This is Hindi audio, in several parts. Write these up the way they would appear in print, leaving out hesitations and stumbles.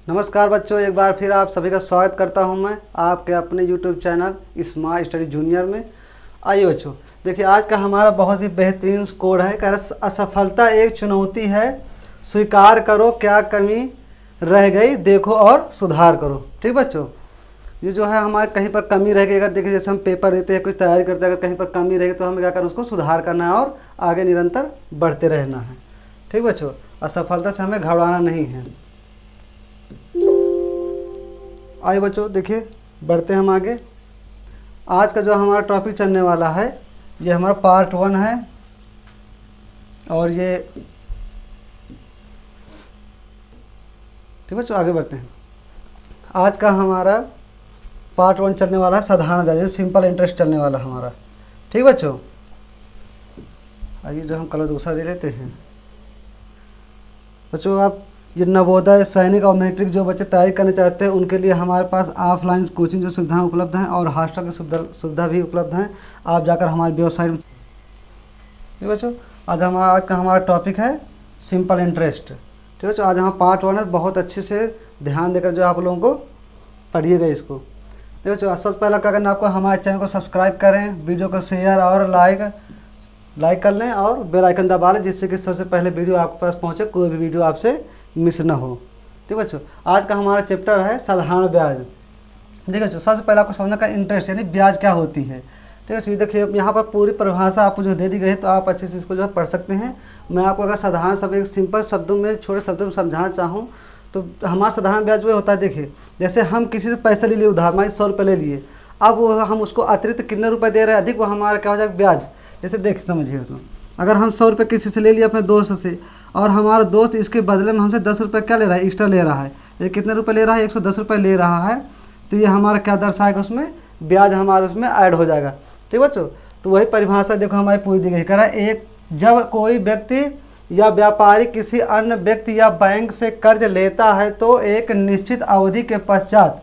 नमस्कार बच्चों, एक बार फिर आप सभी का स्वागत करता हूं मैं आपके अपने YouTube channel smart study junior में। आइए बच्चों, देखिए आज का हमारा बहुत ही बेहतरीन कोड है। कह रहा असफलता एक चुनौती है, स्वीकार करो क्या कमी रह गई, देखो और सुधार करो। ठीक बच्चों, ये जो है हमारे कहीं पर कमी रह गई, अगर देखिए जैसे हम पेपर देते हैं, कुछ तैयारी करते हैं, अगर कहीं पर कमी रहेगी तो हमें क्या करना, उसको सुधार करना है और आगे निरंतर बढ़ते रहना है। ठीक बच्चों, असफलता से हमें घबराना नहीं है। आइए बच्चों, देखिए बढ़ते हैं हम आगे। आज का जो हमारा टॉपिक चलने वाला है ये हमारा पार्ट 1 है और ये ठीक बच्चों आगे बढ़ते हैं। आज का हमारा पार्ट 1 चलने वाला है साधारण ब्याज, सिंपल इंटरेस्ट चलने वाला हमारा। ठीक बच्चों, आइए जो हम कलर दूसरा ले लेते हैं। बच्चों आप ये नवोदय, सैनिक और मैट्रिक जो बच्चे तैयारी करना चाहते हैं उनके लिए हमारे पास ऑफलाइन कोचिंग जो सुविधाएं उपलब्ध हैं और हॉस्टल की सुविधा भी उपलब्ध हैं। आप जाकर हमारी वेबसाइट। ठीक बच्चों, आज का हमारा टॉपिक है सिंपल इंटरेस्ट। ठीक बच्चों, आज हम पार्ट 1 है, बहुत अच्छे से ध्यान देकर जो आप लोगों को पढ़िएगा इसको। ठीक बच्चों, सबसे पहला क्या करना, आपको हमारे चैनल को सब्सक्राइब करें, वीडियो को शेयर और लाइक कर लें और बेल आइकन दबा लें, जिससे कि सबसे पहले वीडियो आपके पास पहुँचे, कोई भी वीडियो आपसे मिस ना हो। ठीक बच्चों, आज का हमारा चैप्टर है साधारण ब्याज। देखिए बच्चों, सबसे पहले आपको समझना का इंटरेस्ट यानी ब्याज क्या होती है। ठीक है, देखिए यहाँ पर पूरी परिभाषा आपको जो दे दी गई है, तो आप अच्छे से इसको जो है पढ़ सकते हैं। मैं आपको अगर साधारण शब्द, एक सिंपल शब्दों में, छोटे शब्दों में समझाना चाहूँ तो हमारा साधारण ब्याज वो होता है। देखिए जैसे हम किसी से पैसे ले लिए, उधार मान 100 रुपये ले लिए, अब वो हम उसको अतिरिक्त कितने रुपये दे रहे हैं अधिक, वो हमारा क्या हो जाएगा ब्याज। जैसे देख समझिए, तो अगर हम 100 रुपये किसी से ले लिए अपने दोस्त से, और हमारा दोस्त इसके बदले में हमसे 10 रुपये क्या ले रहा है, एक्स्ट्रा ले रहा है। ये कितने रुपये ले रहा है, 110 रुपये ले रहा है, तो ये हमारा क्या दर्शाएगा, उसमें ब्याज हमारा उसमें ऐड हो जाएगा। ठीक बच्चों, तो वही परिभाषा देखो हमारी पूरी दी गई। कह रहा है एक जब कोई व्यक्ति या व्यापारी किसी अन्य व्यक्ति या बैंक से कर्ज लेता है तो एक निश्चित अवधि के पश्चात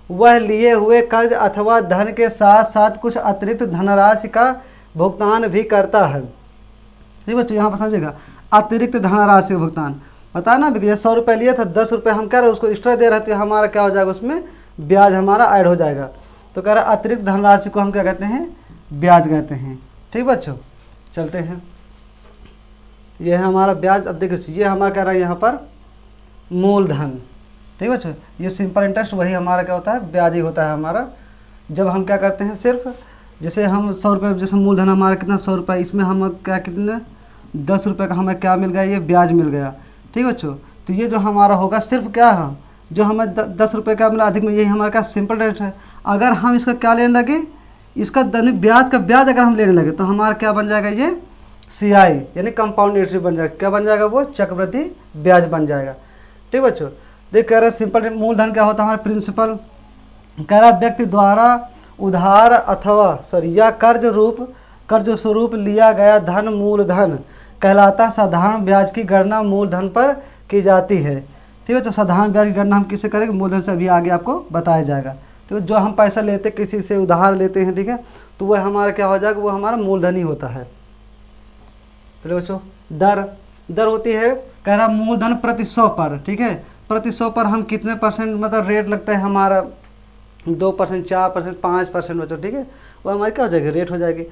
वह लिए हुए कर्ज अथवा धन के साथ साथ कुछ अतिरिक्त धनराशि का भुगतान भी करता है। ठीक बच्चों, यहाँ पर समझिएगा, अतिरिक्त धनराशि का भुगतान बता ना, भैया 100 रुपये लिए था, 10 रुपये हम कह रहे हैं उसको एक्स्ट्रा दे रहे हैं, तो हमारा क्या हो जाएगा, उसमें ब्याज हमारा ऐड हो जाएगा। तो कह रहा है अतिरिक्त धनराशि को हम क्या कहते हैं, ब्याज कहते हैं। ठीक बच्चों, चलते हैं, ये है हमारा ब्याज। अब देखिए ये हमारा कह रहा है यहाँ पर मूलधन। ठीक बच्चों, ये सिंपल इंटरेस्ट वही हमारा क्या होता है, ब्याज ही होता है हमारा। जब हम क्या करते हैं, सिर्फ जैसे हम 100 रुपये, जैसे मूलधन हमारा कितना 100 रुपये, इसमें हम क्या कितने 10 रुपये का हमें क्या मिल गया, ये ब्याज मिल गया। ठीक बच्चों, तो ये जो हमारा होगा सिर्फ क्या है, जो हमें 10 रुपये का मिला अधिक में, यही हमारा क्या सिंपल इंटरेस्ट है। अगर हम इसका क्या लेने लगे, इसका ब्याज का ब्याज अगर हम लेने लगे तो हमारा क्या बन जाएगा, ये CI यानी कंपाउंड इंटरेस्ट बन जाएगा। क्या बन जाएगा, वो चक्रवृद्धि ब्याज बन जाएगा। ठीक बच्चों, देख कह रहे सिंपल मूलधन क्या होता है हमारा प्रिंसिपल। कह रहा व्यक्ति द्वारा उधार अथवा या कर्ज स्वरूप लिया गया धन मूलधन कहलाता है। साधारण ब्याज की गणना मूलधन पर की जाती है। ठीक है, तो साधारण ब्याज की गणना हम किससे करेंगे, मूलधन से अभी आगे आपको बताया जाएगा। ठीक है, जो हम पैसा लेते किसी से उधार लेते हैं, ठीक है, तो वह हमारा क्या हो जाएगा, वो हमारा मूलधन ही होता है। चलो बच्चों, दर होती है, कह रहा मूलधन प्रति 100 पर। ठीक है, प्रति 100 पर हम कितने परसेंट मतलब रेट लगता है हमारा, 2%, 4%, 5% बच्चों। ठीक है, वो हमारी क्या हो जाएगी, रेट हो जाएगी।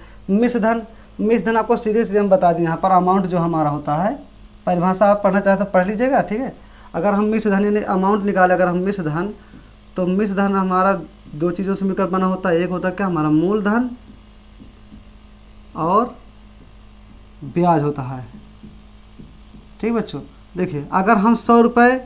मिश्रधन आपको सीधे सीधे हम बता दें, यहाँ पर अमाउंट जो हमारा होता है, परिभाषा आप पढ़ना चाहते तो पढ़ लीजिएगा। ठीक है, अगर हम मिश्रधन यानी अमाउंट निकालें, अगर हम मिश्रधन, तो मिश्रधन हमारा 2 चीज़ों से मिलकर बना होता है। एक होता है क्या, हमारा मूलधन और ब्याज होता है। ठीक बच्चों, देखिए अगर हम 100 रुपये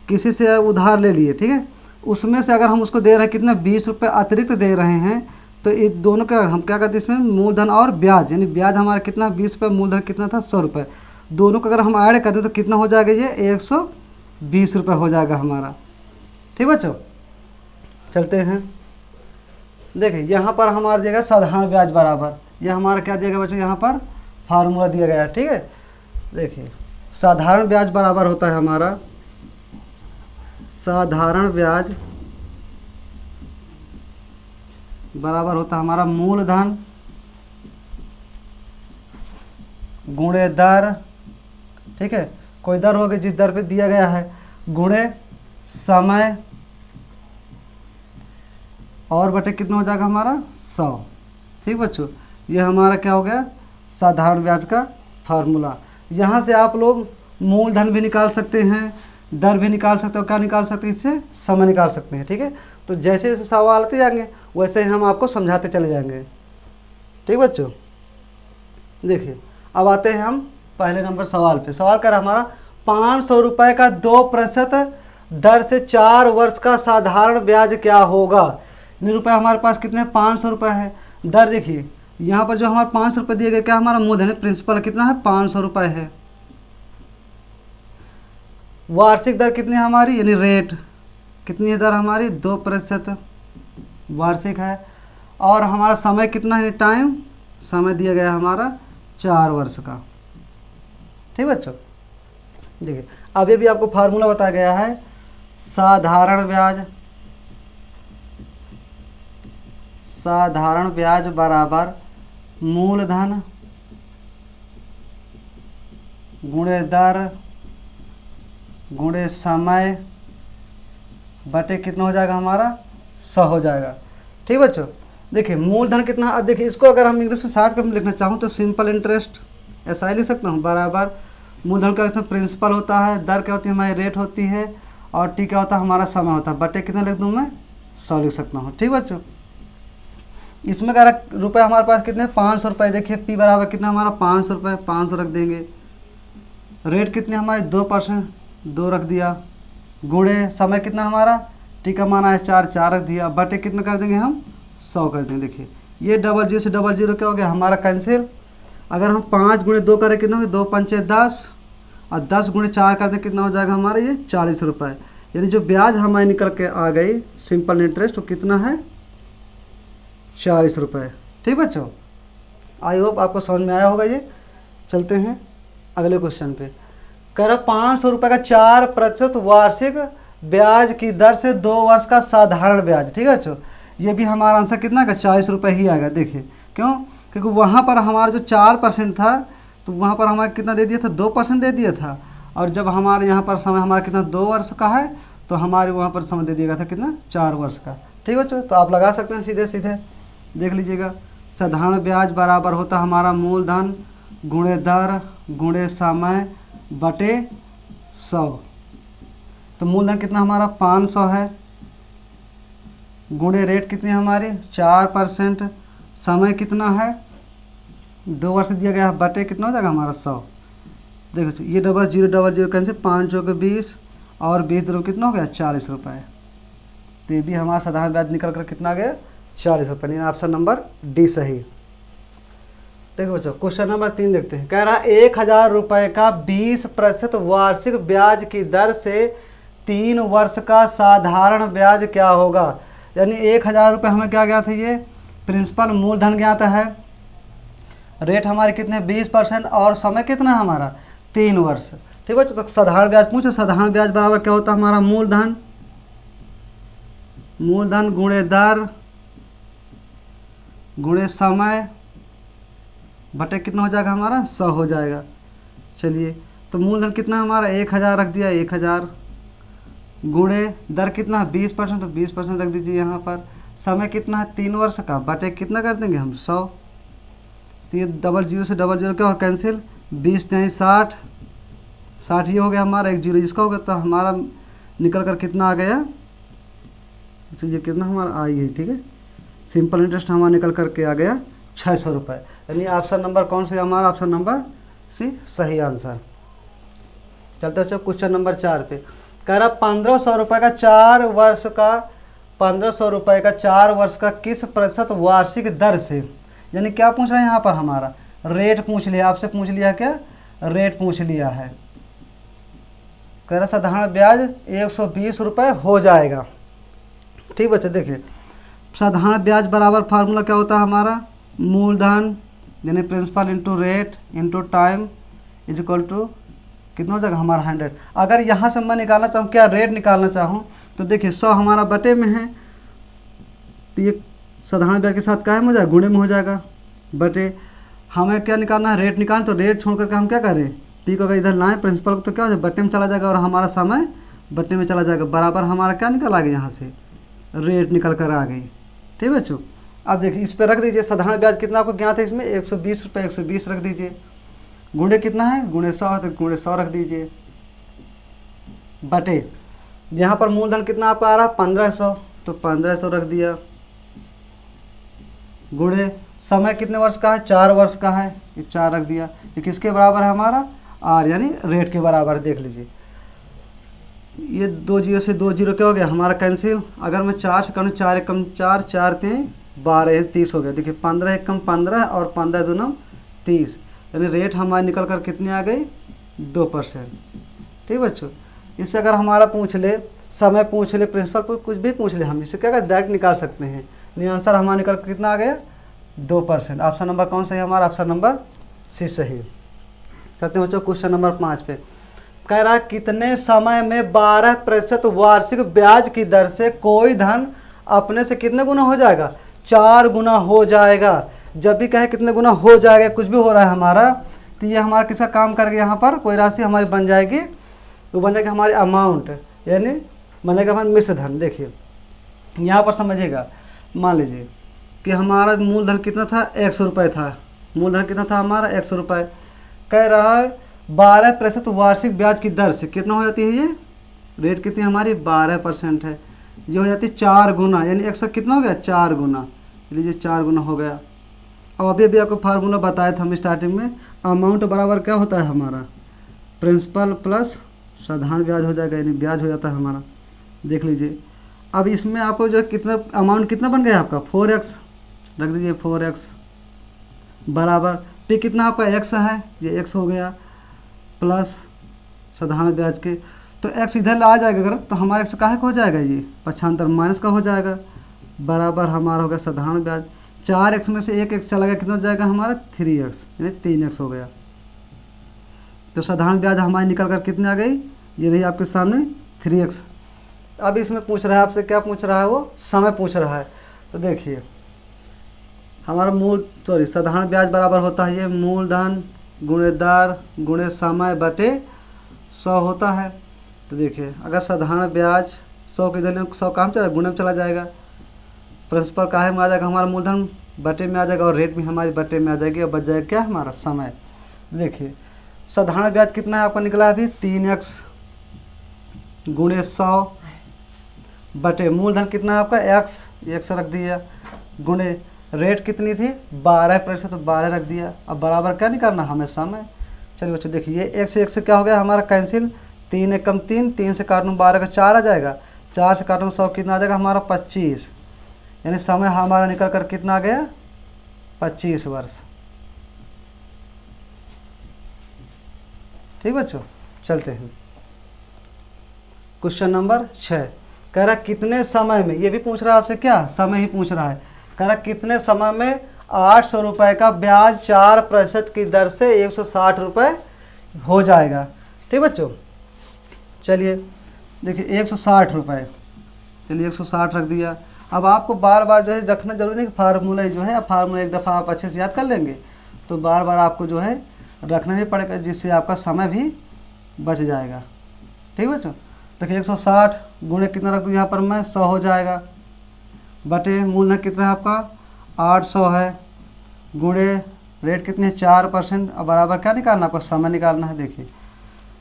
किसी से उधार ले लिए, ठीक है, उसमें से अगर हम उसको दे रहे हैं कितना, 20 रुपये अतिरिक्त दे रहे हैं, तो ये दोनों का हम क्या करते हैं, इसमें मूलधन और ब्याज, यानी ब्याज हमारा कितना 20 रुपये, मूलधन कितना था 100 रुपये, दोनों का अगर हम ऐड कर दें तो कितना हो जाएगा, ये 120 रुपये हो जाएगा हमारा। ठीक बच्चों, चलते हैं, देखिए यहाँ पर हमारा दिया गया साधारण ब्याज बराबर, ये हमारा क्या दिया गया बच्चों, यहाँ पर फार्मूला दिया गया है। ठीक है, देखिए साधारण ब्याज बराबर होता है हमारा, साधारण ब्याज बराबर होता है हमारा मूलधन गुणे दर। ठीक है, कोई दर होगी जिस दर पे दिया गया है, गुणे समय और बटे कितना हो जाएगा हमारा 100। ठीक बच्चों, ये हमारा क्या हो गया साधारण ब्याज का फार्मूला। यहाँ से आप लोग मूलधन भी निकाल सकते हैं, दर भी निकाल सकते हो, क्या निकाल सकते हैं इससे समय निकाल सकते हैं। ठीक है, तो जैसे जैसे सवाल आते जाएंगे वैसे ही हम आपको समझाते चले जाएंगे। ठीक बच्चों, देखिए अब आते हैं हम पहले नंबर सवाल पे। सवाल कर हमारा 500 रुपये का 2% दर से 4 वर्ष का साधारण ब्याज क्या होगा। रुपये हमारे पास कितने 500 रुपये है। दर देखिए यहाँ पर जो हमारे 500 रुपये दिए गए, क्या हमारा मूलधन प्रिंसिपल कितना है 500 रुपये है। वार्षिक दर कितनी है हमारी, यानी रेट कितनी है दर हमारी 2% वार्षिक है। और हमारा समय कितना है, टाइम समय दिया गया हमारा 4 वर्ष का। ठीक बच्चों, देखिए अभी भी आपको फार्मूला बताया गया है, साधारण ब्याज बराबर मूलधन गुणे दर गुणे समय बटे कितना हो जाएगा हमारा 100 हो जाएगा। ठीक बच्चों, देखिए मूलधन कितना, अब देखिए इसको अगर हम इंग्लिश में शॉर्टकट में लिखना चाहूँ तो सिंपल इंटरेस्ट ऐसा ही लिख सकता हूँ, बराबर मूलधन का इसमें प्रिंसिपल होता है, दर क्या होती है हमारी रेट होती है, और टी क्या होता है हमारा समय होता है, बटे कितना लिख दूँ मैं 100 लिख सकता हूँ। ठीक बच्चों, इसमें क्या रुपये हमारे पास कितने 500 रुपये। देखिए पी बराबर कितना हमारा 500 रुपये, 500 रख देंगे। रेट कितनी हमारी 2%, 2 रख दिया। गुणे समय कितना हमारा, टी का माना है 4, 4 रख दिया। बटे कितना कर देंगे हम 100 कर देंगे। देखिए ये 00 से 00 क्या हो गया हमारा कैंसिल। अगर हम 5 गुणे 2 करें कितना हो गया 2 पंचे 10, और 10 गुणे 4 कर दें कितना हो जाएगा हमारा ये 40 रुपये। यानी जो ब्याज हमारे निकल के आ गई सिंपल इंटरेस्ट वो कितना है 40 रुपये। ठीक बच्चों, आई होप आपको समझ में आया होगा ये। चलते हैं अगले क्वेश्चन पे। कह रहा 500 रुपये का 4% वार्षिक ब्याज की दर से 2 वर्ष का साधारण ब्याज। ठीक है बच्चों, ये भी हमारा आंसर कितना का 40 रुपये ही आएगा। देखिए क्यों, क्योंकि वहाँ पर हमारा जो 4% था तो वहाँ पर हमारा कितना दे दिया था 2% दे दिया था, और जब हमारे यहाँ पर समय हमारा कितना 2 वर्ष का है तो हमारे वहाँ पर समय दे दिया गया था कितना 4 वर्ष का। ठीक बच्चों, तो आप लगा सकते हैं सीधे सीधे, देख लीजिएगा। साधारण ब्याज बराबर होता हमारा मूलधन गुणे दर गुणे समय बटे 100। तो मूलधन कितना हमारा 500 है, गुणे रेट कितनी हमारी 4%, समय कितना है 2 वर्ष दिया गया है, बटे कितना हो जाएगा हमारा 100। देखो ये 0000 कैसे 5 के 20 और 20 दिनों कितना हो गया 40 रुपये। तो ये भी हमारा साधारण ब्याज निकल कर कितना गया 40 रुपये। यानी ऑप्शन नंबर डी सही। देखो बच्चों क्वेश्चन नंबर 3 देखते हैं। कह रहा 1000 रुपये का 20% वार्षिक ब्याज की दर से 3 वर्ष का साधारण ब्याज क्या होगा। यानी 1000 रुपये हमें क्या ज्ञात है, ये प्रिंसिपल मूलधन ज्ञात है, रेट हमारे कितने 20% और समय कितना है हमारा 3 वर्ष। ठीक है, तो साधारण ब्याज पूछे, साधारण ब्याज बराबर क्या होता है हमारा मूलधन गुणे दर गुणे समय बटे कितना हो जाएगा हमारा 100 हो जाएगा। चलिए तो मूलधन कितना हमारा 1000 रख दिया 1000, गुणे दर कितना 20% तो 20% रख दीजिए यहाँ पर, समय कितना है 3 वर्ष का, बटे कितना कर देंगे हम 100। तो ये 00 से 00 क्या हो कैंसिल, 20 नहीं 60, 60 ये हो गया हमारा 1 0 जिसका हो गया, तो हमारा निकल कर कितना आ गया, तो ये कितना हमारा आई है। ठीक है, सिंपल इंटरेस्ट हमारा निकल करके आ गया 600 रुपये। यानी ऑप्शन नंबर कौन सा हमारा, ऑप्शन नंबर सी सही आंसर। चलते चलो क्वेश्चन नंबर 4 पे। कह रहा 1500 रुपये का 4 वर्ष का 1500 रुपये का 4 वर्ष का किस प्रतिशत वार्षिक दर से, यानी क्या पूछ रहा है यहाँ पर हमारा रेट पूछ लिया, आपसे पूछ लिया क्या रेट पूछ लिया है। कह रहा साधारण ब्याज 120 रुपये हो जाएगा। ठीक बच्चे, देखिए साधारण ब्याज बराबर फार्मूला क्या होता है हमारा, मूलधन यानी principal into rate into time is equal to कितना हो जाएगा हमारा 100। अगर यहाँ से मैं निकालना चाहूँ क्या रेट निकालना चाहूँ तो देखिए 100 हमारा बटे में है, तो ये साधारण ब्याज के साथ कायम हो जाएगा, गुणे में हो जाएगा, बटे हमें क्या निकालना है रेट निकालना, तो रेट छोड़ करके हम क्या करें पी को अगर इधर लाएँ प्रिंसिपल को तो क्या हो जाएगा बटे में चला जाएगा, और हमारा समय बटे में चला जाएगा, बराबर हमारा क्या निकल आ गया यहाँ से, रेट निकल कर आ गई। ठीक है बच्चों, अब देखिए इस पर रख दीजिए साधारण ब्याज कितना आपको ज्ञात है, इसमें 120 रुपये, 120 रख दीजिए। गुणे कितना है, गुणे 100, तो गुणे 100 रख दीजिए, बटे यहाँ पर मूलधन कितना आपका आ रहा है 1500, तो 1500 रख दिया, गुणे समय कितने वर्ष का है, 4 वर्ष का है, ये 4 रख दिया। ये किसके बराबर है हमारा, आर यानी रेट के बराबर। देख लीजिए ये 2 जीरो से 2 जीरो क्या हो गया हमारा कैंसिल। अगर मैं 4 से करूँ, 4 एकम 4, 4 3 12, 30 हो गया। देखिए 15 एकम 15 और 15 दूनम 30, यानी रेट हमारी निकल कर कितनी आ गई, 2%। ठीक बच्चों, इससे अगर हमारा पूछ ले, समय पूछ ले, प्रिंसिपल कुछ भी पूछ ले, हम इससे क्या डायरेक्ट निकाल सकते हैं। यानी आंसर हमारा निकल कर कितना आ गया, 2%। ऑप्शन नंबर कौन सा है हमारा, ऑप्शन नंबर सी सही। चलते हैं बच्चों क्वेश्चन नंबर 5 पे। कह रहा है कितने समय में 12% वार्षिक ब्याज की दर से कोई धन अपने से कितने गुना हो जाएगा, 4 गुना हो जाएगा। जब भी कहे कितने गुना हो जाएगा, कुछ भी हो रहा है हमारा, तो ये हमारा किसका काम करके यहाँ पर कोई राशि हमारी बन जाएगी, वो बन जाएगी हमारी अमाउंट, यानी बनेगा हमारा मिश्र धन। देखिए यहाँ पर समझिएगा, मान लीजिए कि हमारा मूलधन कितना था, 100 रुपये था। मूलधन कितना था हमारा, 100 रुपये। कह रहा है 12% वार्षिक ब्याज की दर से कितना हो जाती है, ये रेट कितनी हमारी 12% है। ये हो जाती है 4 गुना, यानी 100 कितना हो गया, 4 गुना। लीजिए 4 गुना हो गया। अब अभी आपको फार्मूला बताया था हम स्टार्टिंग में, अमाउंट बराबर क्या होता है हमारा, प्रिंसिपल प्लस साधारण ब्याज हो जाएगा, यानी ब्याज हो जाता है हमारा। देख लीजिए अब इसमें आपको जो कितना अमाउंट कितना बन गया आपका, 4x रख दीजिए, 4x बराबर पे कितना आपका x है, ये x हो गया, प्लस साधारण ब्याज के, तो x इधर आ जाएगा अगर, तो हमारा x काहे का हो जाएगा, ये पक्षांतर माइनस का हो जाएगा, बराबर हमारा हो गया साधारण ब्याज। 4x में से 1x चला गया, कितना हो जाएगा हमारा 3x, यानी 3x हो गया। तो साधारण ब्याज हमारी निकल कर कितनी आ गई, ये रही आपके सामने 3x। अब इसमें पूछ रहा है आपसे, क्या पूछ रहा है, वो समय पूछ रहा है। तो देखिए हमारा साधारण ब्याज बराबर होता है ये मूलधन गुणे दर गुणे समय बटे 100 होता है। तो देखिए अगर साधारण ब्याज 100 के इधर 100 काम चला गुणे में चला जाएगा, प्रिंसिपल काहे में आ जाएगा हमारा, मूलधन बटे में आ जाएगा, और रेट भी हमारी बटे में आ जाएगी, और बच जाएगा क्या हमारा समय। देखिए साधारण ब्याज कितना है आपका निकला अभी, 3x गुणे 100 बटे मूलधन कितना है आपका x रख दिया, गुणे रेट कितनी थी 12%, तो 12 रख दिया। अब बराबर क्या निकालना हमें, समय। चलिए बच्चों देखिए ये 1 से क्या हो गया हमारा कैंसिल, 3 एकम 3, 3 से काटूँ 12 का 4 आ जाएगा, 4 से काटूँ 100 कितना आ जाएगा हमारा 25, यानी समय हमारा निकल कर कितना आ गया 25 वर्ष। ठीक बच्चों, चलते हैं क्वेश्चन नंबर 6। कह रहा कितने समय में, ये भी पूछ रहा है आपसे, क्या समय ही पूछ रहा है। कह रहा कितने समय में 800 रुपये का ब्याज 4% की दर से 160 रुपये हो जाएगा। ठीक बच्चों, चलिए देखिए 160 रुपये, चलिए 160 रख दिया। अब आपको बार बार जो है रखना जरूरी नहीं, फार्मूला जो है फार्मूला एक दफ़ा आप अच्छे से याद कर लेंगे तो बार बार आपको जो है रखना नहीं पड़ेगा, जिससे आपका समय भी बच जाएगा। ठीक बच्चों, देखिए 160 गुणे कितना रख दूँ यहाँ पर मैं 100 हो जाएगा, बटे मूलधन कितना है आपका 800 है, गुणे रेट कितनी है 4%, और बराबर क्या निकालना आपको, समय निकालना है। देखिए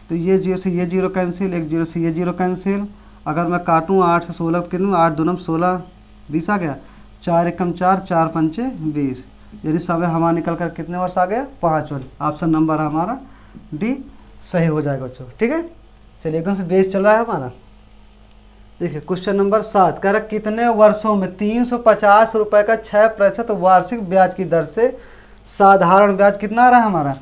तो ये 0 से ये 0 कैंसिल, एक 0 से ये 0 कैंसिल। अगर मैं काटूँ 8 से 16 तो कितनी 8 दूनम 16 20 आ गया, 4 एकम 4, 4 पंचे 20, यानी समय हमारा निकल कर कितने वर्ष आ गया 5 वर्ष। ऑप्शन नंबर हमारा डी सही हो जाएगा बच्चों। ठीक है, चलिए एकदम से बेस चल रहा है हमारा। देखिए क्वेश्चन नंबर 7 कह रहा कितने वर्षों में 350 रुपये का 6% वार्षिक ब्याज की दर से साधारण ब्याज कितना आ रहा है हमारा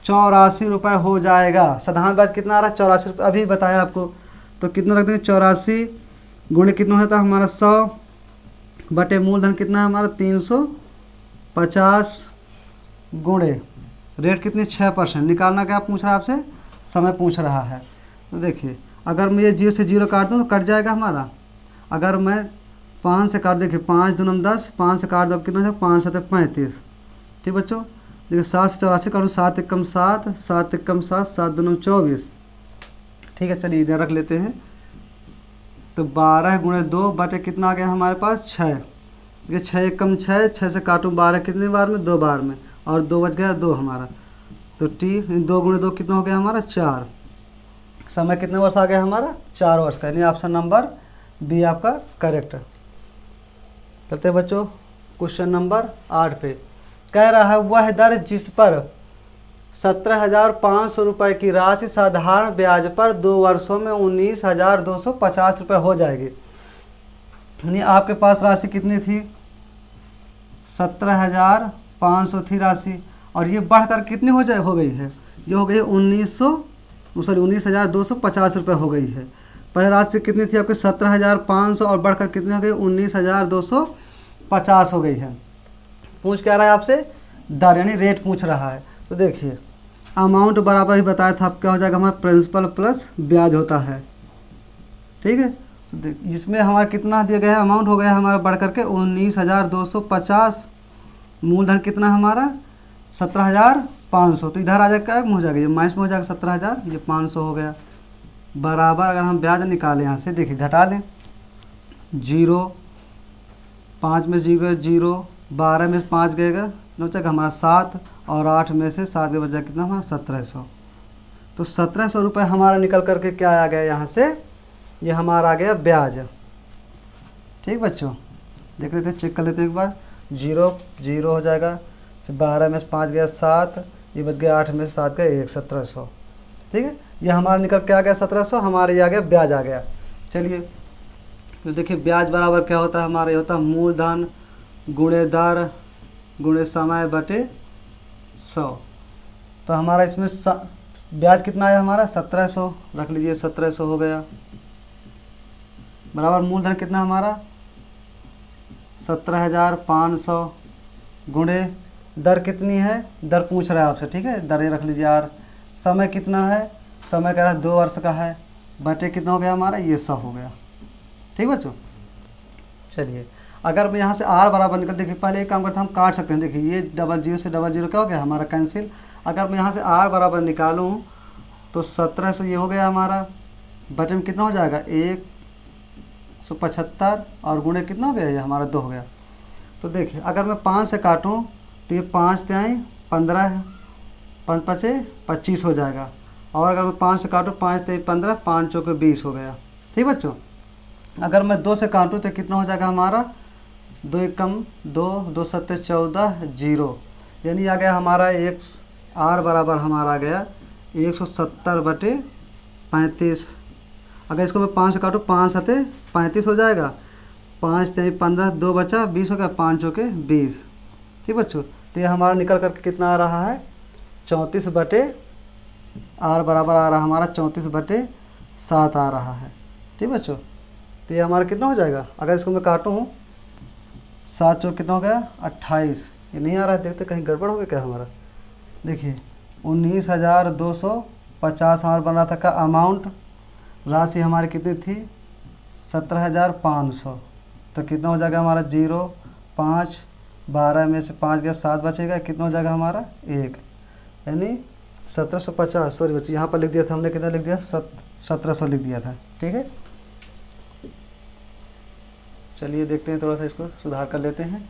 84 रुपये हो जाएगा। साधारण ब्याज कितना आ रहा है 84 रुपये, अभी बताया आपको। तो कितना रख देंगे 84 गुणे कितना होता है हमारा 100 बटे मूलधन कितना है हमारा 350 गुणे रेट कितनी 6%। निकालना क्या पूछ रहा है आपसे, समय पूछ रहा है। तो देखिए अगर मैं ये 0 से 0 काट दूँ तो कट जाएगा हमारा। अगर मैं 5 से काट, देखिए 5 दूनम 10, 5 से काट दो कितना है 5 7 35। ठीक बच्चों, देखिए 7 से 84 काटूँ 7 एकम 7, 7 एकम 7, 7 दूनम 24। ठीक है, चलिए इधर रख लेते हैं तो 12 गुणे 2 बटे कितना आ गया हमारे पास 6। ये 6 एकम 6, 6 से काटूँ 12 कितने बार में, 2 बार में, और 2 बच गया 2 हमारा। तो टी 2 गुणे 2 कितना हो गया हमारा 4। समय कितने वर्ष आ गया हमारा 4 वर्ष का, यानी ऑप्शन नंबर बी आपका करेक्ट। चलते हैं बच्चों क्वेश्चन नंबर 8 पे। कह रहा है वह दर जिस पर 17,500 रुपये की राशि साधारण ब्याज पर 2 वर्षों में 19,250 रुपये हो जाएगी। यानी आपके पास राशि कितनी थी, 17,500 थी राशि, और ये बढ़कर कितनी हो गई है, ये हो गई 19,250 रुपये हो गई है। पहले राशि कितनी थी आपके 17,500 और बढ़कर कितनी हो गई 19,250 हो गई है। पूछ क्या रहा है आपसे, दर यानी रेट पूछ रहा है। तो देखिए अमाउंट बराबर ही बताया था, अब क्या हो जाएगा हमारा प्रिंसिपल प्लस ब्याज होता है, ठीक है। इसमें हमारा कितना दिया गया है, अमाउंट हो गया हमारा बढ़ करके 19,250, मूलधन कितना हमारा 17,500, तो इधर आ जाएगा हो जाएगा, ये माइनस में हो जाएगा 17,000, ये 500 हो गया, बराबर अगर हम ब्याज निकालें यहाँ से, देखिए घटा दें, 0 5 में 0 0, 12 में 5 गएगा बचेगा हमारा 7, और 8 में से 7 के बचा कितना हमारा 1700। तो 1700 रुपये हमारा निकल करके क्या आ गया यहाँ से, ये हमारा आ गया ब्याज। ठीक बच्चों, देख लेते हैं, चेक कर लेते हैं एक बार। 0 0 हो जाएगा, फिर 12 में से 5 गया 7, ये बच गया 8 में से 7 गया 1, 1700। ठीक है, ये हमारा निकल के आ गया 1700, हमारे ये आ गया ब्याज आ गया। चलिए तो देखिए ब्याज बराबर क्या होता है हमारा, ये होता है मूलधन गुणे दर गुणे समय बटे 100। तो हमारा इसमें ब्याज कितना आया हमारा 1700, रख लीजिए 1700 हो गया, बराबर मूलधन कितना हमारा 17,500 गुणे दर कितनी है, दर पूछ रहा है आपसे, ठीक है, दर ये रख लीजिए आर। समय कितना है, समय कह रहा है 2 वर्ष का है, बटे कितना हो गया हमारा ये 100 हो गया। ठीक बच्चों, चलिए अगर मैं यहाँ से आर बराबर निकल, देखिए पहले एक काम करते हैं, हम काट सकते हैं, देखिए ये 00 से 00 क्या हो गया हमारा कैंसिल। अगर मैं यहाँ से आर बराबर निकालूँ तो 1700 ये हो गया हमारा, बटे में कितना हो जाएगा 175, और गुणे कितना हो गया ये हमारा 2 हो गया। तो देखिए अगर मैं 5 से काटूँ तो ये 5 तिहाई 15, 5 पचे 25 हो जाएगा, और अगर मैं 5 से काटूँ 5 तिहाई 15, 5 चौके 20 हो गया। ठीक बच्चों, अगर मैं 2 से काटूँ तो कितना हो जाएगा हमारा 2 एकम 2, 2 सत्ते 14, 0, यानी आ गया हमारा एक आर बराबर हमारा आ गया 170 बटे 35। अगर इसको मैं 5 से काटूँ 5 सत्ते 35 हो जाएगा, 5 तिहाई 15, 2 बचा 20 हो गया, 5 चौके 20। ठीक बच्चों, तो ये हमारा निकल करके कितना आ रहा है 34 बटे आर बराबर आ रहा है हमारा 34 बटे 7 आ रहा है। ठीक बच्चों, तो ये हमारा कितना हो जाएगा, अगर इसको मैं काटूँ 7 चौक कितना हो गया 28, ये नहीं आ रहा है, देखते कहीं गड़बड़ हो गया क्या हमारा। देखिए 19,250 हमारा बन रहा था का अमाउंट, राशि हमारी कितनी थी 17,500, तो कितना हो जाएगा हमारा 0 5, 12 में से 5 गया 7 बचेगा, कितना हो जाएगा हमारा 1, यानी 1750। सॉरी बच्चे यहाँ पर लिख दिया था हमने, कितना लिख दिया 1700 लिख दिया था। ठीक है, चलिए देखते हैं, थोड़ा सा इसको सुधार कर लेते हैं।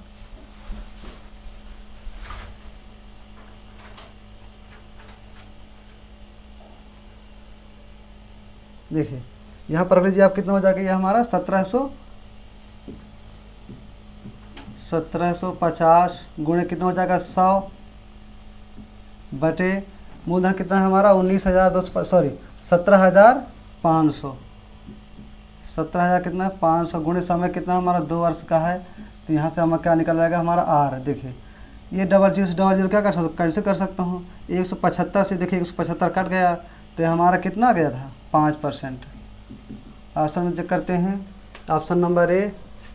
देखिए यहाँ पर रख लीजिए आप, कितना हो जाएगा ये हमारा 1750 गुणे कितना हो जाएगा 100 बटे मूलधन कितना है हमारा 19,200 सॉरी 17,500, 17,000 कितना है 500 गुणे समय कितना हमारा 2 वर्ष का है, तो यहाँ से हमारा क्या निकल जाएगा हमारा आर। देखिए ये 00 से 00 क्या कर सकता हूँ, कैसे कर सकता हूँ 175 से, देखिए 175 कट गया, तो हमारा कितना आ गया था 5%। ऑप्शन में चेक करते हैं, ऑप्शन नंबर ए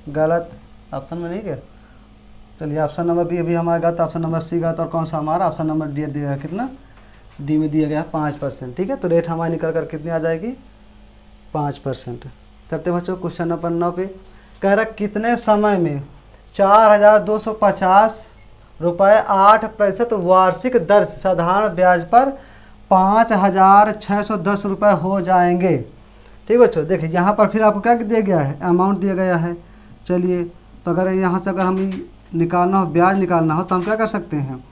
गलत, ऑप्शन में नहीं गया। चलिए ऑप्शन नंबर बी अभी हमारा गलत, ऑप्शन नंबर सी गलत, और कौन सा हमारा ऑप्शन नंबर डी दिया गया कितना, डी में दिया गया 5%। ठीक है, तो रेट हमारी निकल कर कितनी आ जाएगी 5%। चलते बच्चों क्वेश्चन नंबर 9 पे। कह रहा कितने समय में 4,250 रुपये 8% वार्षिक दर से साधारण ब्याज पर 5,610 रुपये हो जाएंगे। ठीक बच्चों। देखिए यहाँ पर फिर आपको क्या दिया गया है, अमाउंट दिया गया है। चलिए तो अगर यहाँ से अगर हमें निकालना हो, ब्याज निकालना हो, तो हम क्या कर सकते हैं,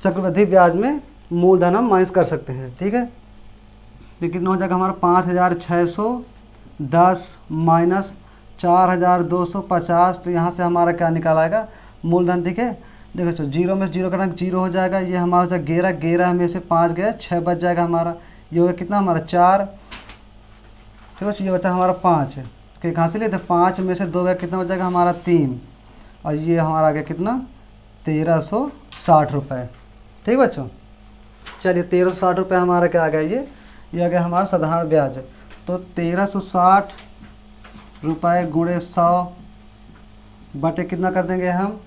चक्रवृद्धि ब्याज में मूलधन हम माइनस कर सकते हैं। ठीक है, तो कितना हो जाएगा हमारा 5610 माइनस 4250। तो यहाँ से हमारा क्या निकाल आएगा, मूलधन। ठीक है, देखो तो जीरो में से जीरो कटाएंगे, जीरो हो जाएगा। ये हमारा हो जाएगा 11, 11 में से 5 गया, 6 बच जाएगा हमारा। ये हो गया कितना हमारा 4। ठीक है, ये बचा हमारा 5 के कहाँ से लेते, 5 में से 2 गया, कितना हो जाएगा हमारा 3। और ये हमारा आ गया कितना 1360 रुपये। ठीक बच्चों, चलिए 1360 रुपये हमारा क्या आ गया, ये आ गया हमारा साधारण ब्याज। तो 1360 रुपये गुणे 100 बटे कितना कर देंगे हम,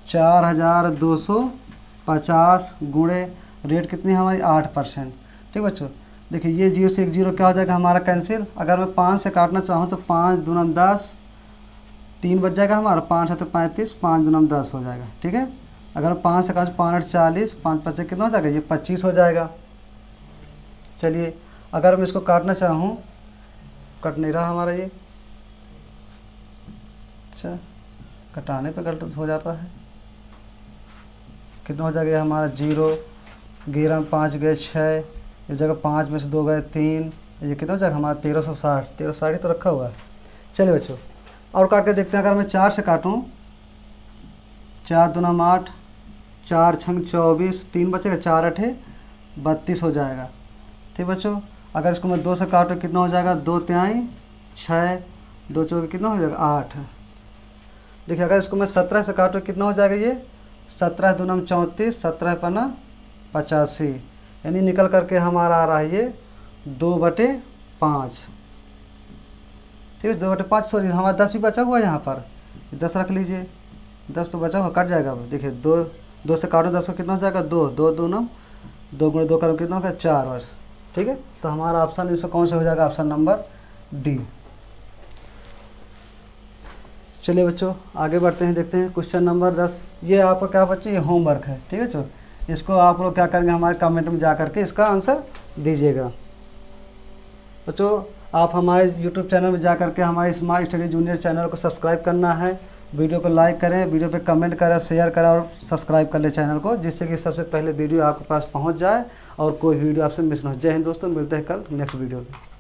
4250 गुणे रेट कितनी हमारी 8%। ठीक बच्चों, देखिए ये 0 से 1 0 क्या हो जाएगा हमारा कैंसिल। अगर मैं 5 से काटना चाहूँ तो 5 दूना 10, 3 बच जाएगा हमारा, 5 है तो 35, 5 दूना 10 हो जाएगा। ठीक है, अगर 5 से काटूँ 5 8 40, 5 5 कितना हो जाएगा, ये 25 हो जाएगा। चलिए अगर मैं इसको काटना चाहूँ, कट नहीं रहा हमारा ये, अच्छा कटाने पे गलत हो जाता है। कितना हो जाएगा हमारा 0, 11 में 5 गए 6, इस जगह 5 में से 2 गए 3, ये कितना हो जाएगा हमारा 1360। 1360 ही तो रखा हुआ है। चलिए बच्चों और काट के देखते हैं। अगर मैं 4 से काटूँ, 4 दूना 8, 4 छंग 24, 3 बचेगा, 4 8 32 हो जाएगा। ठीक बच्चों, अगर इसको मैं 2 से काटूँ कितना हो जाएगा, 2 तिहाई 6, 2 चौके कितना हो जाएगा 8। देखिए अगर इसको मैं 17 से काटूँ कितना हो जाएगा, ये 17 दूना 34, 17 पन्ना 85, यानी निकल करके हमारा आ रहा है ये 2/5। ठीक है, 2/5, सॉरी हमारा 10 भी बचा हुआ है यहाँ पर, 10 रख लीजिए, 10 तो बचा हुआ, कट जाएगा। देखिए 2 से काटो 10 को कितना हो जाएगा, 2 2 दूना 2 गुणे 2 करो कितना होगा 4 वर्ष। ठीक है, तो हमारा ऑप्शन इसमें कौन सा हो जाएगा, ऑप्शन नंबर डी। चलिए बच्चों आगे बढ़ते हैं, देखते हैं क्वेश्चन नंबर 10। ये आपका क्या बच्चों, ये होमवर्क है। ठीक है बच्चों, इसको आप लोग क्या करेंगे, हमारे कमेंट में जा करके इसका आंसर दीजिएगा। बच्चों आप हमारे यूट्यूब चैनल में जा करके हमारे स्मार्ट स्टडी जूनियर चैनल को सब्सक्राइब करना है, वीडियो को लाइक करें, वीडियो पे कमेंट करें, शेयर करें और सब्सक्राइब कर ले चैनल को, जिससे कि सबसे पहले वीडियो आपके पास पहुंच जाए और कोई वीडियो आपसे मिस ना हो। जय हिंद दोस्तों, मिलते हैं कल नेक्स्ट वीडियो में।